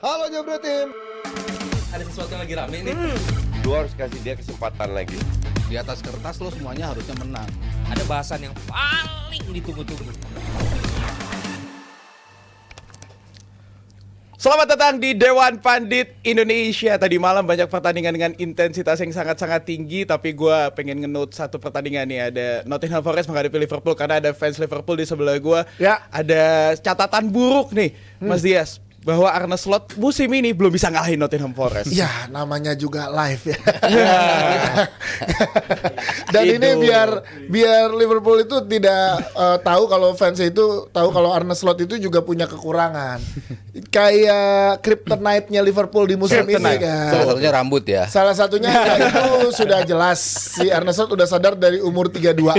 Halo Jabra Tim. Ada sesuatu yang lagi rame nih. Lu harus kasih dia kesempatan lagi. Di atas kertas lo semuanya harusnya menang. Ada bahasan yang paling ditunggu-tunggu. Selamat datang di Dewan Pandit Indonesia. Tadi malam banyak pertandingan dengan intensitas yang sangat-sangat tinggi. Tapi gue pengen nge-note satu pertandingan nih. Ada Nottingham Forest menghadapi Liverpool. Karena ada fans Liverpool di sebelah gue. Ya. Ada catatan buruk nih Mas Dias, bahwa Arne Slot musim ini belum bisa ngalahin Nottingham Forest. Ya, namanya juga live ya. Dan Itu. ini biar Liverpool itu tidak tahu kalau fans itu tahu kalau Arne Slot itu juga punya kekurangan. Kayak kryptonite-nya Liverpool di musim ini kan. Salah satunya rambut ya. Salah satunya itu sudah jelas si Arne Slot udah sadar dari umur 32.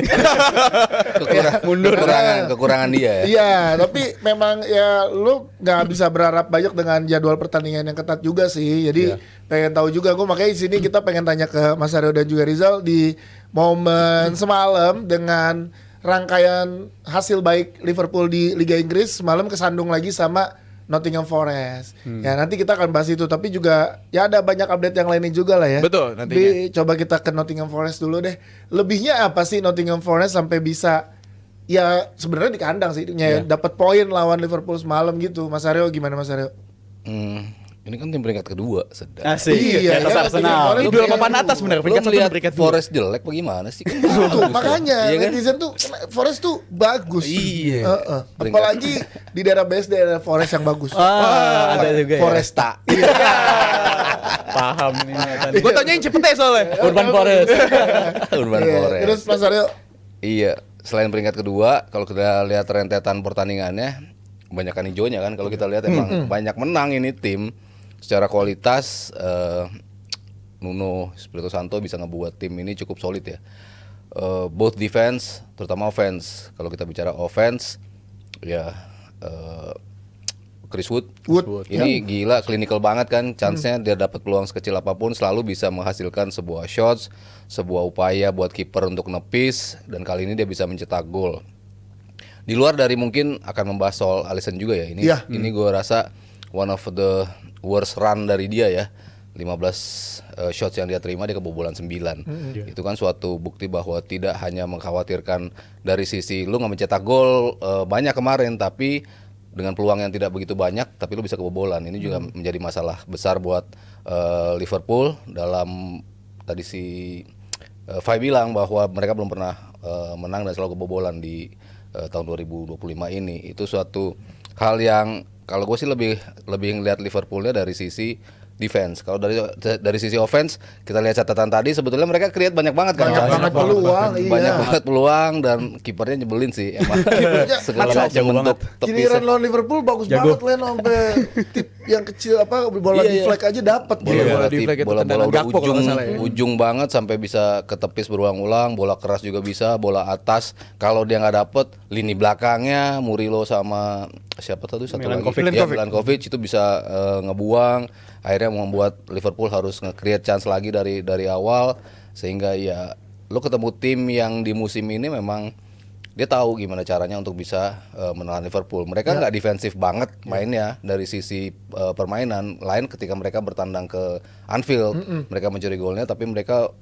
Kekurangan dia ya. Iya, tapi memang ya lu nggak bisa berharap banyak dengan jadwal pertandingan yang ketat juga sih. Jadi pengen tahu juga gue, makanya di sini kita pengen tanya ke Mas Aryo dan juga Rizal di momen semalam dengan rangkaian hasil baik Liverpool di Liga Inggris semalam kesandung lagi sama Nottingham Forest. Ya nanti kita akan bahas itu, tapi juga ya ada banyak update yang lainnya juga lah ya. Betul, nantinya. Coba kita ke Nottingham Forest dulu deh. Lebihnya apa sih Nottingham Forest sampai bisa ya sebenarnya di kandang sih dapat poin lawan Liverpool semalam gitu. Mas Aryo gimana Mas Aryo? Ini kan tim peringkat kedua sedang. Asik. Iya, Di atas ya, Arsenal. Ini Nottingham dua Forest papan atas benar. Lu Peringkat satu dan melihat peringkat dua. Forest jelek bagaimana sih? Kan Tuh, bagus makanya iya kan? netizen tuh Forest tuh bagus. Iya. Apalagi di daerah BSD ada Forest yang bagus. Ada juga ya. Foresta. Paham nih. Gue tanya yang cepet soalnya. Urban Forest. Urban Iya, Forest. terus Mas Aryo Iya, selain peringkat kedua, kalau kita lihat rentetan pertandingannya, kebanyakan hijaunya kan. Kalau kita lihat emang banyak menang ini tim. Secara kualitas, Nuno Espirito Santo bisa ngebuat tim ini cukup solid ya. Both defense, terutama offense. Kalau kita bicara offense, ya Chris Wood. Ini gila, clinical banget kan. Chance-nya dia dapat peluang sekecil apapun selalu bisa menghasilkan sebuah shots, sebuah upaya buat kiper untuk nepis, dan kali ini dia bisa mencetak gol. Di luar dari mungkin akan membahas soal Alisson juga ya. Ini gue rasa one of the worst run dari dia ya. 15 shots yang dia terima, dia kebobolan 9. Itu kan suatu bukti bahwa tidak hanya mengkhawatirkan dari sisi lu nggak mencetak gol banyak kemarin, tapi dengan peluang yang tidak begitu banyak tapi lu bisa kebobolan. Ini juga menjadi masalah besar buat Liverpool. Dalam tadi si Fai bilang bahwa mereka belum pernah menang dan selalu kebobolan di tahun 2025 ini. Itu suatu hal yang kalau gue sih lebih ngelihat Liverpoolnya dari sisi defense. Kalau dari sisi offense, kita lihat catatan tadi sebetulnya mereka create banyak banget kan. Banyak banget peluang, iya. Banyak banget peluang dan kipernya nyebelin sih emang. Segala macam bentuk giliran tepisnya. lawan Liverpool bagus banget Len, sampai tip yang kecil apa bola di flag aja dapat bola di flag itu bola tendangan udah Gakpo kalau nggak salah ya. ujung banget sampai bisa ketepis berulang-ulang. Bola keras juga bisa, bola atas kalau dia nggak dapet, lini belakangnya Murilo sama siapa tadi satu Milankovic. lagi ya, Milankovic itu bisa ngebuang, akhirnya membuat Liverpool harus nge-create chance lagi dari awal, sehingga ya lo ketemu tim yang di musim ini memang dia tahu gimana caranya untuk bisa menahan Liverpool. Mereka nggak defensif banget mainnya dari sisi permainan. Lain ketika mereka bertandang ke Anfield, mereka mencuri golnya, tapi mereka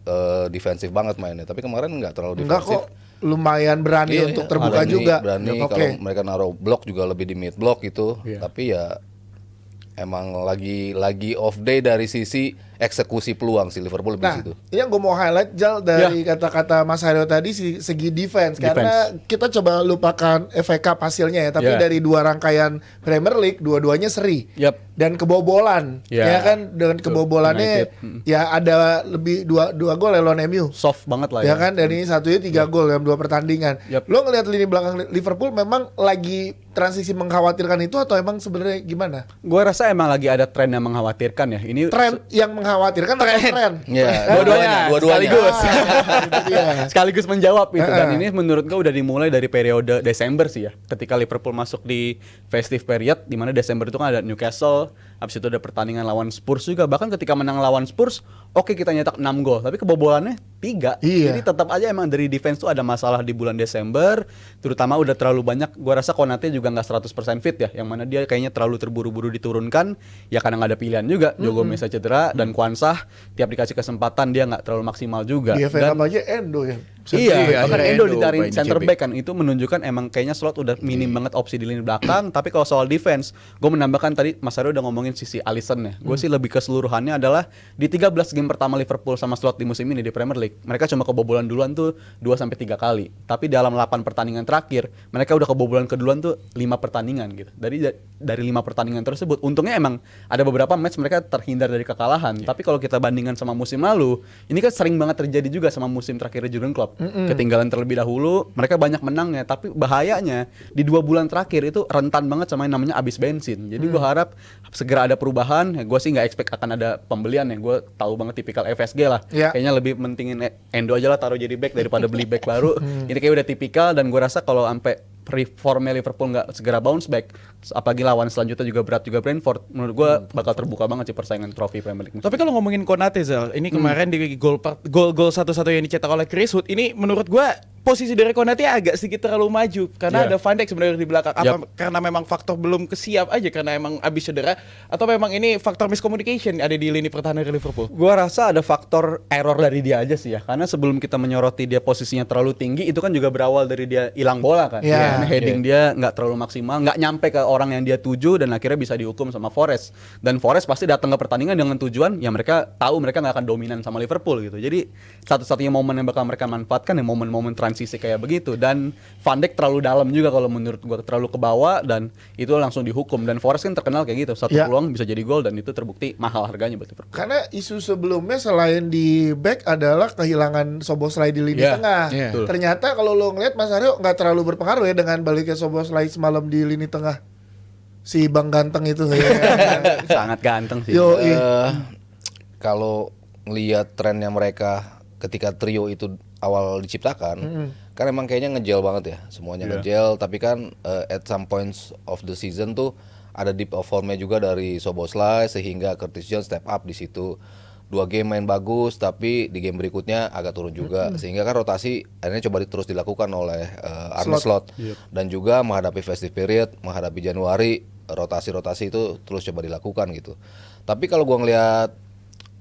defensif banget mainnya. Tapi kemarin nggak terlalu enggak defensif. kok, lumayan berani untuk terbuka juga. Berani Oke. kalau mereka naruh blok juga lebih di mid block gitu. Tapi ya emang lagi off day dari sisi eksekusi peluang si Liverpool lebih Nah, situ. ini yang gue mau highlight Jal dari kata-kata Mas Haryo tadi segi defense. Karena kita coba lupakan FA Cup hasilnya ya, tapi dari dua rangkaian Premier League dua-duanya seri. Dan kebobolan. Ya kan, dengan kebobolannya ya ada lebih dua gol ya lawan MU. Soft banget lah Ya kan, dan ini satunya 3 gol dalam 2 pertandingan. Lo ngelihat lini belakang Liverpool memang lagi transisi mengkhawatirkan itu atau emang sebenarnya gimana? Gue rasa emang lagi ada tren yang mengkhawatirkan ya. Ini Tren yang mengkhawatirkan atau tren? Ya, Dua-duanya, sekaligus. Itu dia. Sekaligus menjawab itu. Dan ini menurut gue udah dimulai dari periode Desember sih ya. Ketika Liverpool masuk di festive period, di mana Desember itu kan ada Newcastle, habis itu ada pertandingan lawan Spurs juga. Bahkan ketika menang lawan Spurs, oke kita nyetak 6 gol, tapi kebobolannya 3. Iya. Jadi tetap aja emang dari defense tuh ada masalah di bulan Desember, terutama udah terlalu banyak. Gua rasa Konate juga nggak 100% fit ya, yang mana dia kayaknya terlalu terburu-buru diturunkan. Ya karena nggak ada pilihan juga. Jogo Mesa cedera dan Kwansah tiap dikasih kesempatan dia nggak terlalu maksimal juga. Di FA Dan Cup aja Endo ya. iya, bahkan akhirnya Endo Endo ditarik main di center CB. back kan, itu menunjukkan emang kayaknya Slot udah minim banget opsi di lini belakang. Tapi kalau soal defense, gue menambahkan tadi Mas Aryo udah ngomongin sisi Alisson ya. Gue sih lebih keseluruhannya adalah di 13 game pertama Liverpool sama Slot di musim ini di Premier League, mereka cuma kebobolan duluan tuh 2-3 kali. Tapi dalam 8 pertandingan terakhir, mereka udah kebobolan keduluan tuh 5 pertandingan gitu. Dari 5 pertandingan tersebut, untungnya emang ada beberapa match mereka terhindar dari kekalahan. Tapi kalau kita bandingkan sama musim lalu, ini kan sering banget terjadi juga sama musim terakhir Jurgen Klopp. Ketinggalan terlebih dahulu, mereka banyak menangnya, tapi bahayanya di 2 bulan terakhir itu rentan banget sama yang namanya abis bensin. Jadi gue harap segera ada perubahan. Ya, gue sih nggak expect akan ada pembelian ya. Gue tahu banget tipikal FSG lah. Ya. Kayaknya lebih mentingin Endo aja lah taruh jadi back daripada beli back baru. Ini kayak udah tipikal dan gue rasa kalau sampai reformnya Liverpool nggak segera bounce back, apalagi lawan selanjutnya juga berat juga Brentford, menurut gue bakal terbuka banget sih persaingan trofi Premier League. Tapi kalau ngomongin Konate Zal, ini kemarin di gol satu-satu yang dicetak oleh Chris Wood, ini menurut gue posisi dari Konate agak sedikit terlalu maju karena ada Van Dijk sebenarnya di belakang. Apa karena memang faktor belum kesiap aja karena emang abis cedera, atau memang ini faktor miscommunication ada di lini pertahanan dari Liverpool? Gua rasa ada faktor error dari dia aja sih ya, karena sebelum kita menyoroti dia posisinya terlalu tinggi, itu kan juga berawal dari dia hilang bola kan. Yeah. Karena heading dia nggak terlalu maksimal, nggak nyampe ke orang yang dia tuju, dan akhirnya bisa dihukum sama Forest. Dan Forest pasti datang ke pertandingan dengan tujuan ya mereka tahu mereka nggak akan dominan sama Liverpool gitu. Jadi satu-satunya momen yang bakal mereka manfaatkan ya momen-momen transisi kayak begitu. Dan Van Dijk terlalu dalam juga kalau menurut gua, terlalu ke bawah, dan itu langsung dihukum. Dan Forest kan terkenal kayak gitu, satu peluang bisa jadi gol, dan itu terbukti mahal harganya buat Liverpool. Karena isu sebelumnya selain di back adalah kehilangan Szoboszlai di lini tengah. Betul. Ternyata kalau lo ngeliat Mas Aryo nggak terlalu berpengaruh ya dengan baliknya Szoboszlai semalam di lini tengah. Si Bang Ganteng itu ya. Sangat ganteng sih. Yo, Kalau ngelihat trennya mereka ketika trio itu awal diciptakan, kan emang kayaknya ngejel banget ya, semuanya ngejel. Tapi kan at some points of the season tuh ada deep of formnya juga dari Szoboszlai, sehingga Curtis Jones step up di situ. 2 game main bagus, tapi di game berikutnya agak turun juga, sehingga kan rotasi akhirnya coba terus dilakukan oleh Arne Slot. Dan juga menghadapi festive period, menghadapi Januari, rotasi-rotasi itu terus coba dilakukan gitu. Tapi kalau gua ngelihat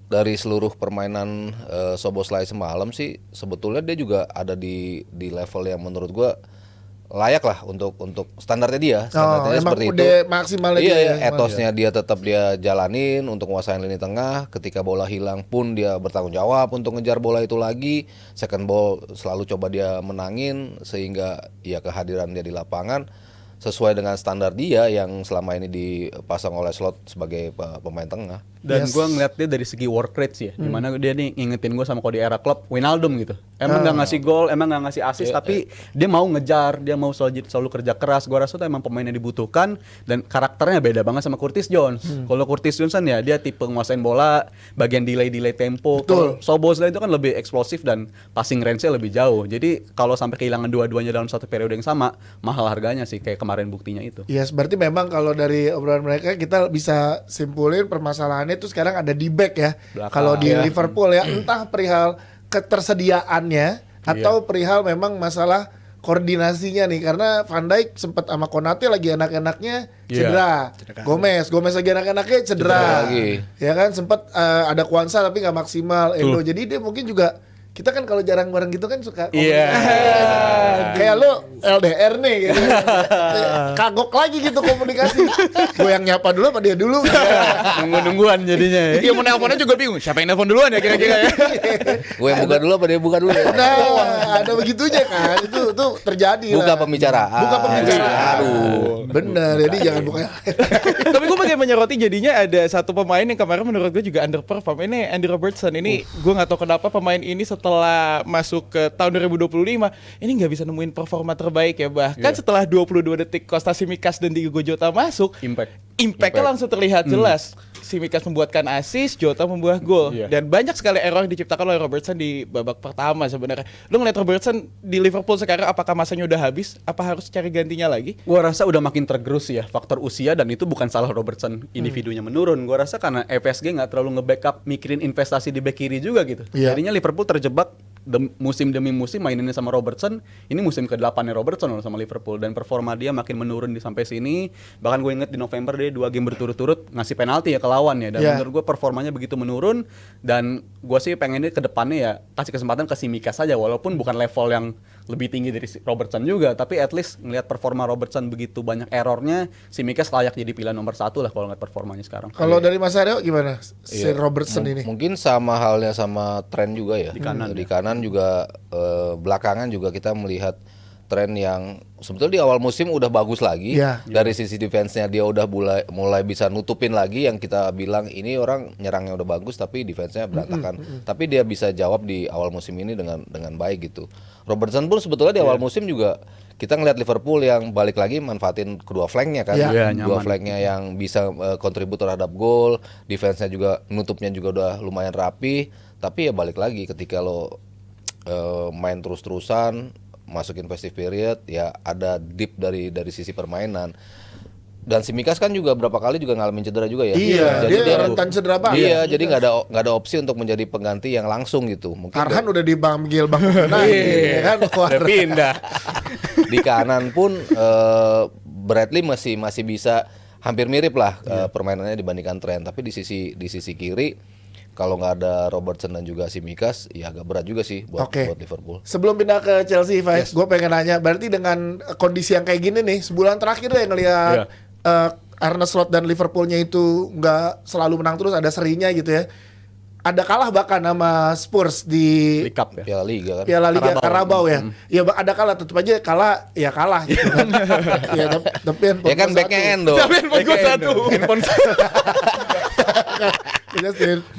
dari seluruh permainan Szoboszlai semalam sih, sebetulnya dia juga ada di level yang menurut gua layak lah untuk standarnya dia. Standarnya seperti itu. Udah maksimal Iya, ya. etosnya dia tetap dia jalanin untuk menguasain lini tengah. Ketika bola hilang pun dia bertanggung jawab untuk ngejar bola itu lagi. Second ball selalu coba dia menangin, sehingga ya kehadiran dia di lapangan sesuai dengan standar dia yang selama ini dipasang oleh Slot sebagai pemain tengah. Dan gue ngeliat dia dari segi work rate sih ya, dimana dia nih ngingetin gue sama kalau di era Klopp, Wijnaldum gitu. Emang nggak ngasih gol, emang nggak ngasih assist, tapi dia mau ngejar, dia mau selalu kerja keras. Gue rasa tuh emang pemain yang dibutuhkan, dan karakternya beda banget sama Curtis Jones. Kalau Curtis Jones kan ya dia tipe nguasain bola, bagian delay tempo. Kalau Szoboszlai itu kan lebih eksplosif dan passing range-nya lebih jauh. Jadi kalau sampai kehilangan dua-duanya dalam satu periode yang sama, mahal harganya sih, kayak kemarin buktinya itu. Yes, berarti memang kalau dari obrolan mereka kita bisa simpulin permasalahannya itu sekarang ada di back ya. Kalau di Liverpool ya, entah perihal ketersediaannya atau perihal memang masalah koordinasinya nih, karena Van Dijk sempat sama Konate lagi enak-enaknya cedera. Gomez lagi enak-enaknya cedera. Ya kan sempat ada Kwanza tapi nggak maksimal. Endo. Jadi dia mungkin juga, kita kan kalau jarang bareng gitu kan suka kayak lo LDR nih gitu. Kagok lagi gitu komunikasi. Gue yang nyapa dulu apa dia dulu? Nunggu-nungguan jadinya ya. Dia mau nelponnya juga bingung, siapa yang nelpon duluan ya kira-kira ya. Gue yang buka dulu apa dia buka dulu ya? Nah, ada begitunya kan. Itu terjadi Buka lah. pembicaraan. Buka pembicaraan. Aduh. Bener, jadi jangan buka. Tapi gue bagian menyoroti jadinya ada satu pemain yang kemarin menurut gue juga underperform. Ini Andy Robertson. Ini gue nggak tahu kenapa pemain ini setelah masuk ke tahun 2025 ini nggak bisa nemuin performa terbaik ya. Bahkan setelah 22 detik Kostas Tsimikas dan Diogo Jota masuk, impactnya langsung terlihat jelas. Tsimikas membuatkan assist, Jota membuat gol. Iya. Dan banyak sekali error yang diciptakan oleh Robertson di babak pertama sebenarnya. Lu ngeliat Robertson di Liverpool sekarang, apakah masanya udah habis? Apa harus cari gantinya lagi? Gua rasa udah makin tergerus ya faktor usia, dan itu bukan salah Robertson individunya menurun. Gua rasa karena FSG nggak terlalu nge-backup mikirin investasi di back kiri juga gitu. Iya. Jadinya Liverpool terjebak musim demi musim maininnya sama Robertson. Ini musim ke-8-nya Robertson loh sama Liverpool, dan performa dia makin menurun di sampai sini. Bahkan gue inget di November dia 2 game berturut-turut ngasih penalti ya ke lawan ya, dan Iya. menurut gue performanya begitu menurun. Dan gue sih pengennya ke depannya ya kasih kesempatan ke Tsimikas saja, walaupun bukan level yang lebih tinggi dari Robertson juga, tapi at least ngelihat performa Robertson begitu banyak errornya, Tsimikas layak jadi pilihan nomor 1 lah kalau ngeliat performanya sekarang. Kalau dari Mas Aryo gimana si Iya. Robertson ini? Mungkin sama halnya sama tren juga ya. Di kanan juga belakangan juga kita melihat tren yang sebetulnya di awal musim udah bagus lagi. Iya. Dari sisi defense-nya dia udah mulai bisa nutupin lagi yang kita bilang ini orang nyerangnya udah bagus tapi defense-nya berantakan. Tapi dia bisa jawab di awal musim ini dengan baik gitu. Robertson pun sebetulnya di awal musim juga kita ngelihat Liverpool yang balik lagi manfaatin kedua flanknya kan. Iya. Iya, Dua nyaman. flanknya yang bisa kontribut terhadap gol, defense-nya juga nutupnya juga udah lumayan rapi. Tapi ya balik lagi ketika lo main terus-terusan masukin festive period ya ada dip dari sisi permainan. Dan Tsimikas kan juga berapa kali juga ngalamin cedera juga ya. Iya, Jadi dia rentan cedera banget. Iya, jadi nggak ada opsi untuk menjadi pengganti yang langsung gitu. Mungkin Arhan udah dipanggil Bang Nah, kan Udah pindah. di kanan pun Bradley masih bisa hampir mirip lah permainannya dibandingkan Trent. Tapi di sisi kiri kalau nggak ada Robertson dan juga Tsimikas ya agak berat juga sih buat Oke. Liverpool. Sebelum pindah ke Chelsea, Faiz, gue pengen nanya, berarti dengan kondisi yang kayak gini nih, sebulan terakhir deh ngelihat Arne Slot dan Liverpoolnya itu nggak selalu menang terus, ada serinya gitu ya. Ada kalah bahkan sama Spurs di League Cup ya. Piala Liga kan. Piala Liga Carabao ya. Ya ada kalah, tetap aja kalah gitu kan. Ya tapi Ya kan backnya Endo. Tapi handphone gua satu.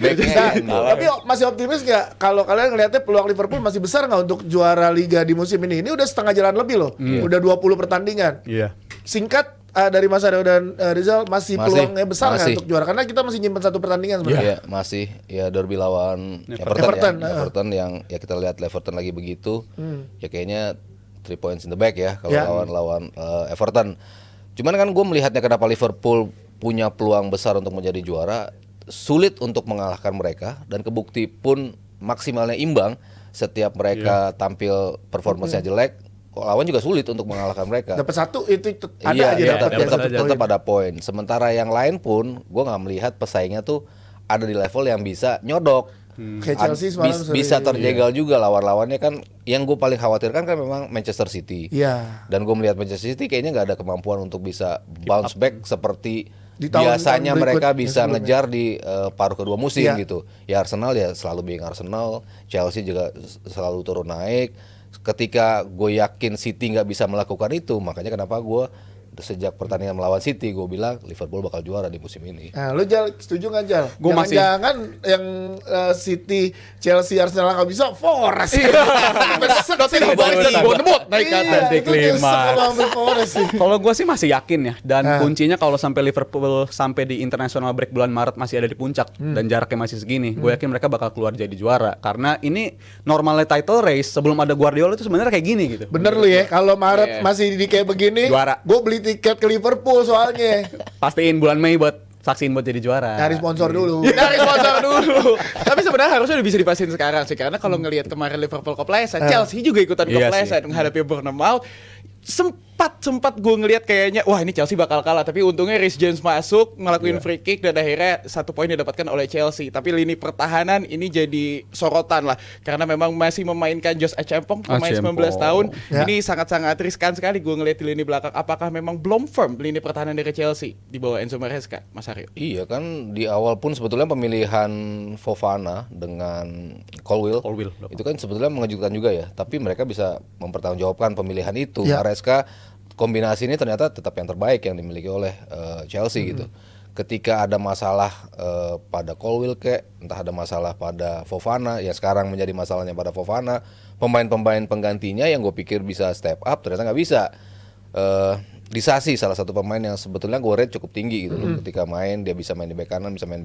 Backnya Endo. Tapi masih optimis nggak kalau kalian ngelihatnya peluang Liverpool masih besar nggak untuk juara Liga di musim ini? Ini udah setengah jalan lebih loh. Udah 20 pertandingan. Iya. Singkat dari Mas Aryo dan Rizal masih peluangnya besar nggak masih. untuk juara? Karena kita masih nyimpen satu pertandingan sebenarnya. Iya, masih. Ya derby lawan Everton, Everton yang ya kita lihat Everton lagi begitu. Ya kayaknya 3 points in the back ya kalau lawan Everton. Cuman kan gue melihatnya kenapa Liverpool punya peluang besar untuk menjadi juara, sulit untuk mengalahkan mereka dan kebukti pun maksimalnya imbang setiap mereka tampil performanya jelek. Lawan juga sulit untuk mengalahkan mereka. Dapat satu itu ada Iya, aja iya, dapat ya, satu tetap poin. ada poin. Sementara yang lain pun gue nggak melihat pesaingnya tuh ada di level yang bisa nyodok. Kayak Chelsea semalam Bisa sering. terjegal juga lawan-lawannya kan. Yang gue paling khawatirkan kan memang Manchester City. Iya. Dan gue melihat Manchester City kayaknya nggak ada kemampuan untuk bisa bounce back seperti Di tahun-tahun biasanya berikut mereka yang bisa sebelumnya. ngejar di paruh kedua musim Iya. gitu. Ya Arsenal ya selalu being Arsenal, Chelsea juga selalu turun naik. Ketika gue yakin City nggak bisa melakukan itu, makanya kenapa gue sejak pertandingan melawan City gue bilang Liverpool bakal juara di musim ini. Nah, lu Jal, setuju nggak Jal? Gua masih- Jangan-jangan yang City, Chelsea, Arsenal nggak bisa, Forest. Nottingham Forest Bournemouth naik ke atas di kelima. Forest sih. Kalau gue sih masih yakin ya, dan Ah. kuncinya kalau sampai Liverpool sampai di international break bulan Maret masih ada di puncak dan jaraknya masih segini, gue yakin mereka bakal keluar jadi juara. Karena ini normalnya title race sebelum ada Guardiola itu sebenarnya kayak gini gitu. Bener lu ya, kalau Maret masih di kayak begini, Juara. gue beli tiket ke Liverpool soalnya. Pastiin bulan Mei buat saksiin buat jadi juara. Cari sponsor dulu. Dari sponsor dulu. Tapi sebenarnya harusnya udah bisa dipastiin sekarang sih, karena kalau ngelihat kemarin Liverpool kepleset, Chelsea juga ikutan Iya kepleset menghadapi Bournemouth. Sempat gue ngelihat kayaknya wah ini Chelsea bakal kalah, tapi untungnya Reece James masuk ngelakuin free kick dan akhirnya 1 poin didapatkan oleh Chelsea. Tapi lini pertahanan ini jadi sorotan lah, karena memang masih memainkan Josh Achampong pemain 19 tahun. Ya. Ini sangat-sangat riskan sekali gue ngelihat di lini belakang. Apakah memang belum firm lini pertahanan dari Chelsea di bawah Enzo Maresca, Mas Aryo? Iya kan di awal pun sebetulnya pemilihan Fofana dengan Colwill itu kan sebetulnya mengejutkan juga ya. Tapi mereka bisa mempertanggungjawabkan pemilihan itu. Ya. Maresca kombinasi ini ternyata tetap yang terbaik yang dimiliki oleh Chelsea gitu. Ketika ada masalah pada Colwill entah ada masalah pada Fofana, ya sekarang menjadi masalahnya pada Fofana, pemain-pemain penggantinya yang gue pikir bisa step up ternyata nggak bisa. Disasi salah satu pemain yang sebetulnya gue rate cukup tinggi gitu loh. Ketika main dia bisa main di back kanan, bisa main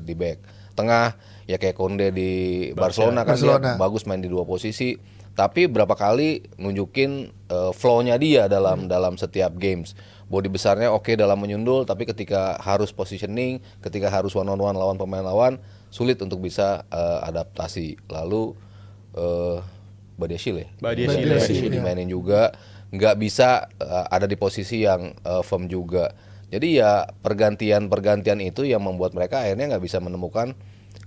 di back tengah, ya kayak Konde di Barcelona kan dia bagus main di dua posisi. Tapi berapa kali nunjukin flow-nya dia dalam setiap games. Body besarnya oke dalam menyundul, tapi ketika harus positioning, ketika harus one on one lawan pemain lawan, sulit untuk bisa adaptasi. Lalu Badiashile dimainin juga, nggak bisa ada di posisi yang firm juga. Jadi ya pergantian itu yang membuat mereka akhirnya nggak bisa menemukan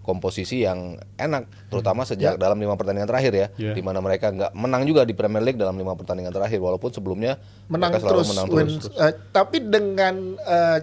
komposisi yang enak, terutama sejak dalam 5 pertandingan terakhir ya, di mana mereka nggak menang juga di Premier League dalam 5 pertandingan terakhir, walaupun sebelumnya menang mereka selalu terus. menang terus. Tapi dengan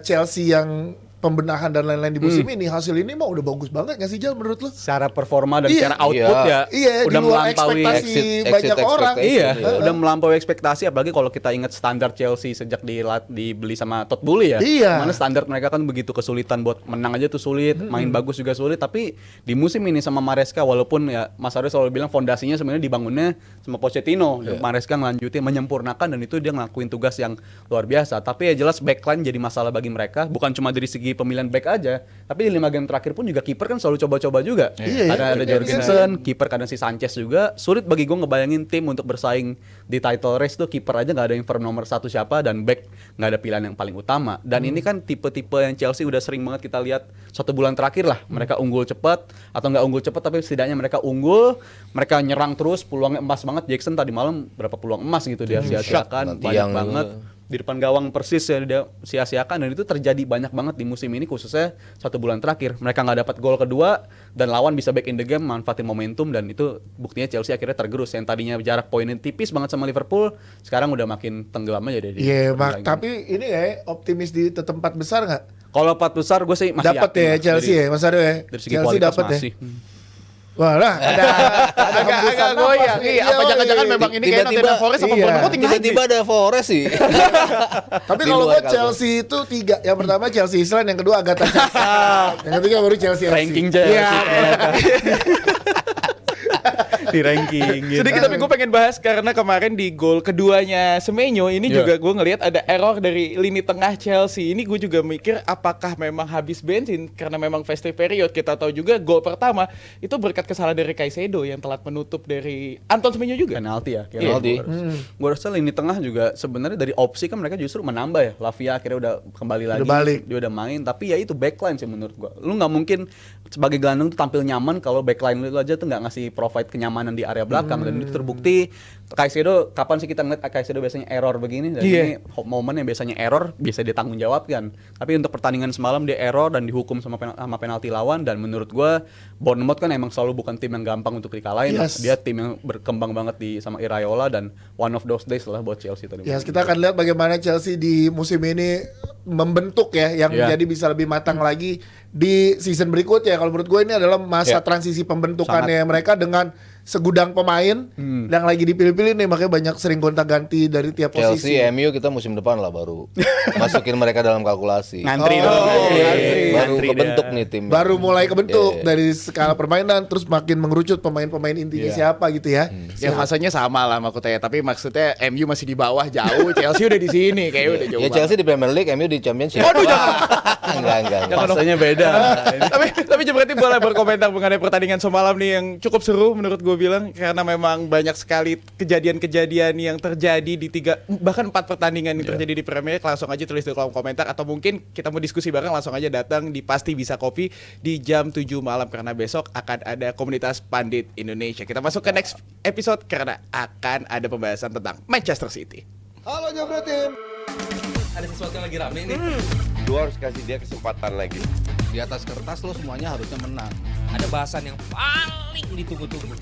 Chelsea yang pembenahan dan lain-lain di musim ini, hasil ini mah udah bagus banget nggak sih Jal menurut lu? Secara performa dan Iya. secara output Iya, udah di luar melampaui ekspektasi exit banyak orang. expectation. Iya, Iya. udah melampaui ekspektasi, apalagi kalau kita ingat standar Chelsea sejak dibeli sama Todd Boehly ya. Iya. Mana standar mereka kan begitu kesulitan, buat menang aja tuh sulit, main bagus juga sulit. Tapi di musim ini sama Maresca, walaupun ya Mas Aryo selalu bilang fondasinya sebenarnya dibangunnya sama Pochettino, Maresca ngelanjutin, menyempurnakan, dan itu dia ngelakuin tugas yang luar biasa. Tapi ya jelas backline jadi masalah bagi mereka, bukan cuma dari segi pemilihan back aja, tapi di 5 game terakhir pun juga kiper kan selalu coba-coba juga. Iya, Ada Jorgensen, kiper kadang si Sanchez juga. Sulit bagi gue ngebayangin tim untuk bersaing di title race tuh, kiper aja nggak ada yang firm nomor 1 siapa, dan back nggak ada pilihan yang paling utama. Dan ini kan tipe-tipe yang Chelsea udah sering banget kita lihat 1 bulan terakhir lah. Mereka unggul cepat atau nggak unggul cepat, tapi setidaknya mereka unggul, mereka nyerang terus, peluangnya emas banget. Jackson tadi malam berapa peluang emas gitu dia sia-siakan, Nanti banyak yang- banget. Di depan gawang persis ya dia sia-siakan, dan itu terjadi banyak banget di musim ini, khususnya 1 bulan terakhir. Mereka nggak dapat gol kedua dan lawan bisa back in the game, manfaatin momentum, dan itu buktinya Chelsea akhirnya tergerus. Yang tadinya jarak poinnya tipis banget sama Liverpool, sekarang udah makin tenggelam aja deh. Iya, tapi ini ya optimis di tempat besar nggak? Kalau 4 besar gue sih masih Dapat yakin ya lah. Chelsea ya, Mas Aryo ya. Dari segi Chelsea kualitas dapat ya. masih. Wah lah, ada Agak goyang. Iya, apa jangan-jangan memang ini kayak Tiba-tiba- Nottingham Forest sama iya. Bournemouth tinggi Tiba-tiba ada Forest sih. Tapi Di kalau luar gue Chelsea itu 3. Yang pertama Chelsea Island, yang kedua Agatha Chelsea. Yang ketiga baru Chelsea FC. Ranking Chelsea. Iya. Di ranking gitu. Sedikit, tapi gue pengen bahas karena kemarin di gol keduanya Semenyo ini juga gue ngelihat ada error dari lini tengah Chelsea. Ini gue juga mikir apakah memang habis bensin karena memang festive period. Kita tahu juga gol pertama itu berkat kesalahan dari Caicedo yang telat menutup dari Anton Semenyo juga. Penalti ya. Penalti. Gue rasa lini tengah juga sebenarnya dari opsi kan mereka justru menambah ya. Lavia akhirnya udah kembali lagi. balik. Dia udah main. Tapi ya itu backline sih menurut gue. Lu nggak mungkin sebagai gelandang tuh tampil nyaman kalau backline lu aja tuh nggak ngasih provide kenyamanan di area belakang. Dan itu terbukti. Caicedo, kapan sih kita ngeliat Caicedo biasanya error begini? Dan ini momen yang biasanya error bisa ditanggung jawabkan. Tapi untuk pertandingan semalam dia error dan dihukum sama penalti lawan. Dan menurut gue Bournemouth kan emang selalu bukan tim yang gampang untuk dikalahin. Yes. Dia tim yang berkembang banget sama Iraola, dan one of those days lah buat Chelsea tadi. Ya, kita akan lihat bagaimana Chelsea di musim ini membentuk ya, yang jadi bisa lebih matang lagi di season berikutnya. Kalau menurut gue ini adalah masa transisi pembentukannya mereka dengan segudang pemain yang lagi dipilih-pilih nih, makanya banyak sering gonta-ganti dari tiap posisi. Chelsea, MU kita musim depan lah baru masukin mereka dalam kalkulasi. Ngantri Oh, dong. ngantri. Baru kebentuk nih tim. Baru mulai kebentuk Iya. dari skala permainan, terus makin mengerucut pemain-pemain intinya siapa gitu ya. Ya fasenya sama lah maksudnya, tapi maksudnya MU masih di bawah jauh, Chelsea udah di sini kayak udah jauh. Ya Chelsea di Premier League, MU di Championship. Waduh, enggak. Rasanya beda. tapi berarti boleh berkomentar mengenai pertandingan semalam nih yang cukup seru menurut gue bilang, karena memang banyak sekali kejadian-kejadian yang terjadi di 3 bahkan 4 pertandingan yang terjadi di Premier League. Langsung aja tulis di kolom komentar, atau mungkin kita mau diskusi bareng, langsung aja datang di Pasti Bisa Kopi di jam 7 malam karena besok akan ada komunitas Pandit Indonesia. Kita masuk ke next episode karena akan ada pembahasan tentang Manchester City. Halo Jabra Tim. Ada sesuatu yang lagi rame nih. Lu harus kasih dia kesempatan lagi. Di atas kertas lo semuanya harusnya menang. Ada bahasan yang paling ditunggu-tunggu.